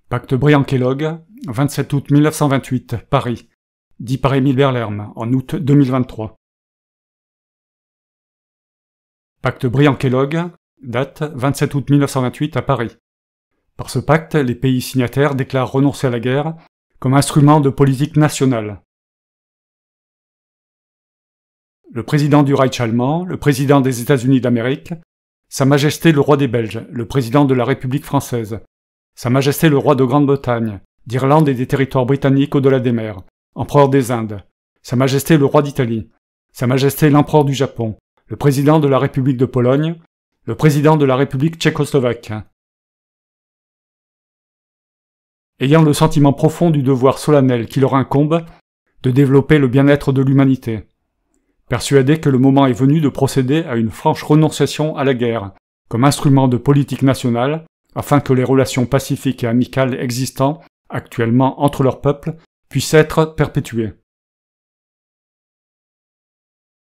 Pacte Briand-Kellogg, 27 août 1928, Paris. Dit par Émile Berlerme, en août 2023. Pacte Briand-Kellogg, date 27 août 1928 à Paris. Par ce pacte, les pays signataires déclarent renoncer à la guerre comme instrument de politique nationale. Le président du Reich allemand, le président des États-Unis d'Amérique, Sa Majesté le roi des Belges, le président de la République française, Sa Majesté le roi de Grande-Bretagne, d'Irlande et des territoires britanniques au-delà des mers, empereur des Indes, Sa Majesté le roi d'Italie, Sa Majesté l'empereur du Japon, le président de la République de Pologne, le président de la République tchécoslovaque. Ayant le sentiment profond du devoir solennel qui leur incombe de développer le bien-être de l'humanité, persuadés que le moment est venu de procéder à une franche renonciation à la guerre, comme instrument de politique nationale, afin que les relations pacifiques et amicales existant actuellement entre leurs peuples puissent être perpétuées.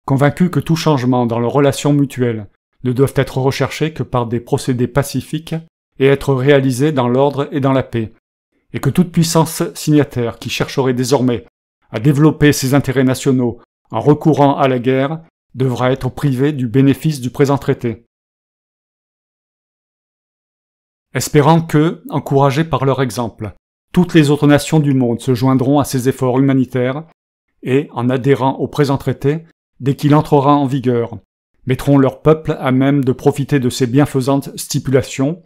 Convaincus que tout changement dans leurs relations mutuelles ne doivent être recherchés que par des procédés pacifiques et être réalisés dans l'ordre et dans la paix, et que toute puissance signataire qui chercherait désormais à développer ses intérêts nationaux en recourant à la guerre devra être privée du bénéfice du présent traité. Espérant que, encouragés par leur exemple, toutes les autres nations du monde se joindront à ces efforts humanitaires et, en adhérant au présent traité, dès qu'il entrera en vigueur, mettront leur peuple à même de profiter de ces bienfaisantes stipulations,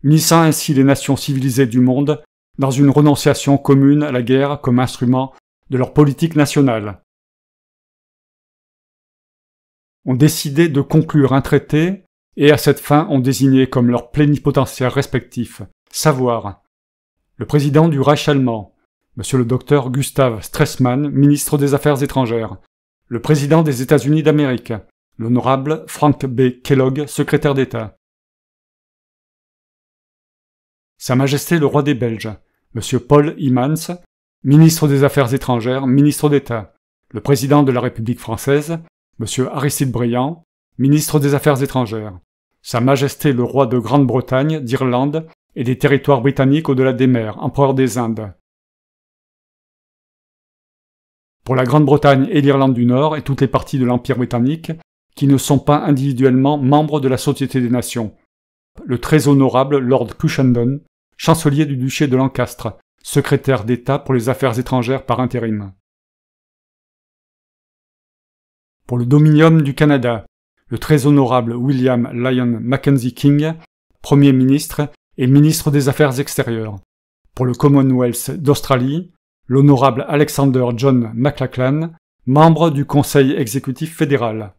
unissant ainsi les nations civilisées du monde dans une renonciation commune à la guerre comme instrument de leur politique nationale. Ont décidé de conclure un traité et à cette fin ont désigné comme leurs plénipotentiaires respectifs, savoir le président du Reich allemand, monsieur le docteur Gustav Stresemann, ministre des Affaires étrangères, le président des États-Unis d'Amérique, l'honorable Frank B. Kellogg, secrétaire d'État. Sa Majesté le roi des Belges, monsieur Paul Hymans, ministre des Affaires étrangères, ministre d'État, le président de la République française, monsieur Aristide Briand, ministre des Affaires étrangères, Sa Majesté le roi de Grande-Bretagne, d'Irlande et des territoires britanniques au-delà des mers, empereur des Indes. Pour la Grande-Bretagne et l'Irlande du Nord et toutes les parties de l'Empire britannique qui ne sont pas individuellement membres de la Société des Nations, le très honorable Lord Cushenden, chancelier du duché de Lancastre, secrétaire d'État pour les affaires étrangères par intérim. Pour le Dominium du Canada, le très honorable William Lyon Mackenzie King, Premier ministre et ministre des Affaires extérieures. Pour le Commonwealth d'Australie, l'honorable Alexander John McLachlan, membre du Conseil exécutif fédéral.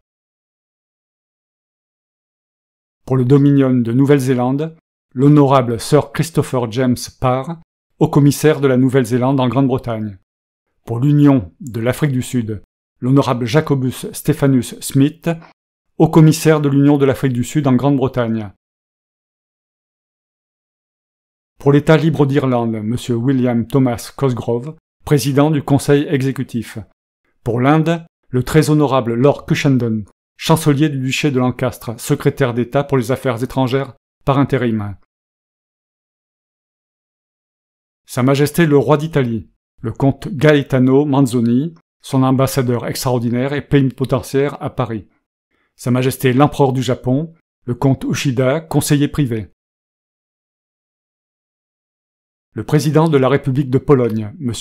Pour le Dominion de Nouvelle-Zélande, l'honorable Sir Christopher James Parr, haut-commissaire de la Nouvelle-Zélande en Grande-Bretagne. Pour l'Union de l'Afrique du Sud, l'honorable Jacobus Stephanus Smith, haut-commissaire de l'Union de l'Afrique du Sud en Grande-Bretagne. Pour l'État libre d'Irlande, M. William Thomas Cosgrove, président du Conseil exécutif. Pour l'Inde, le très honorable Lord Cushenden, chancelier du duché de Lancastre, secrétaire d'État pour les affaires étrangères par intérim. Sa Majesté le roi d'Italie, le comte Gaetano Manzoni, son ambassadeur extraordinaire et plénipotentiaire à Paris. Sa Majesté l'empereur du Japon, le comte Uchida, conseiller privé. Le président de la République de Pologne, M.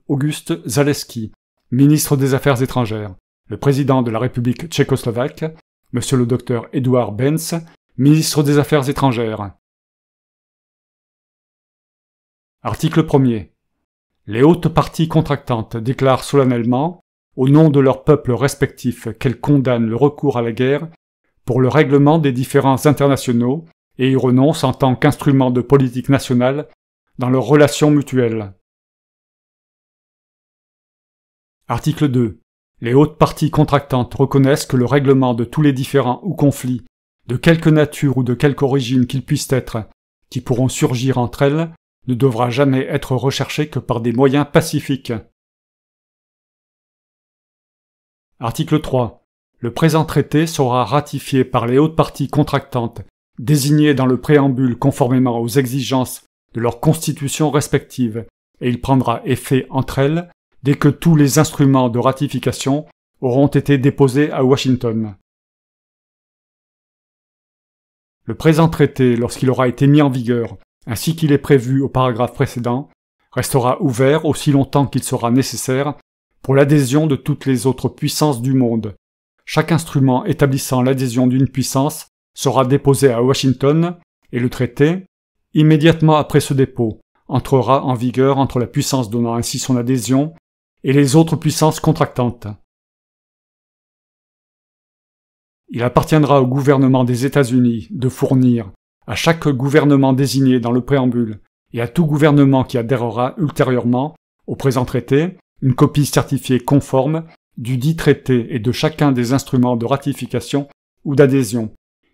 August Zaleski, ministre des Affaires étrangères. Le président de la République tchécoslovaque, M. le docteur Edouard Benz, ministre des Affaires étrangères. Article 1er. Les hautes parties contractantes déclarent solennellement, au nom de leurs peuples respectifs, qu'elles condamnent le recours à la guerre pour le règlement des différends internationaux et y renoncent en tant qu'instrument de politique nationale dans leurs relations mutuelles. Article 2. Les hautes parties contractantes reconnaissent que le règlement de tous les différends ou conflits, de quelque nature ou de quelque origine qu'ils puissent être, qui pourront surgir entre elles, ne devra jamais être recherché que par des moyens pacifiques. Article 3. Le présent traité sera ratifié par les hautes parties contractantes, désignées dans le préambule conformément aux exigences de leurs constitutions respectives, et il prendra effet entre elles dès que tous les instruments de ratification auront été déposés à Washington. Le présent traité, lorsqu'il aura été mis en vigueur, ainsi qu'il est prévu au paragraphe précédent, restera ouvert aussi longtemps qu'il sera nécessaire pour l'adhésion de toutes les autres puissances du monde. Chaque instrument établissant l'adhésion d'une puissance sera déposé à Washington et le traité, immédiatement après ce dépôt, entrera en vigueur entre la puissance donnant ainsi son adhésion et les autres puissances contractantes. Il appartiendra au gouvernement des États-Unis de fournir, à chaque gouvernement désigné dans le préambule et à tout gouvernement qui adhérera ultérieurement au présent traité, une copie certifiée conforme du dit traité et de chacun des instruments de ratification ou d'adhésion.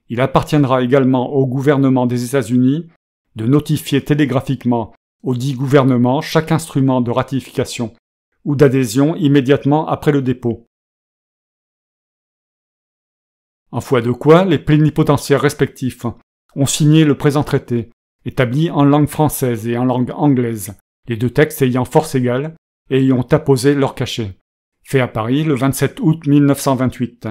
Il appartiendra également au gouvernement des États-Unis de notifier télégraphiquement au dit gouvernement chaque instrument de ratification ou d'adhésion immédiatement après le dépôt. En foi de quoi, les plénipotentiaires respectifs ont signé le présent traité, établi en langue française et en langue anglaise, les deux textes ayant force égale et y ont apposé leur cachet. Fait à Paris le 27 août 1928.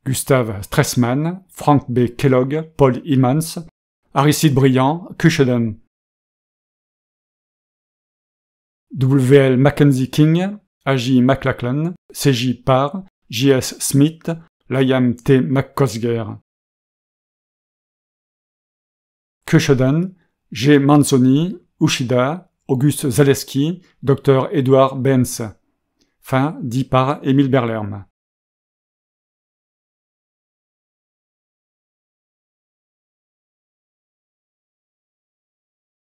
Gustave Stresemann, Frank B. Kellogg, Paul Emmons, Aristide Briand, Cushenden. W.L. Mackenzie King, A.J. McLachlan, C.J. Parr, J.S. Smith, Liam T. McCosger. Cushenden, G. Manzoni, Uchida, Auguste Zaleski, Dr. Edward Benz. Fin dit par Émile Berlerme.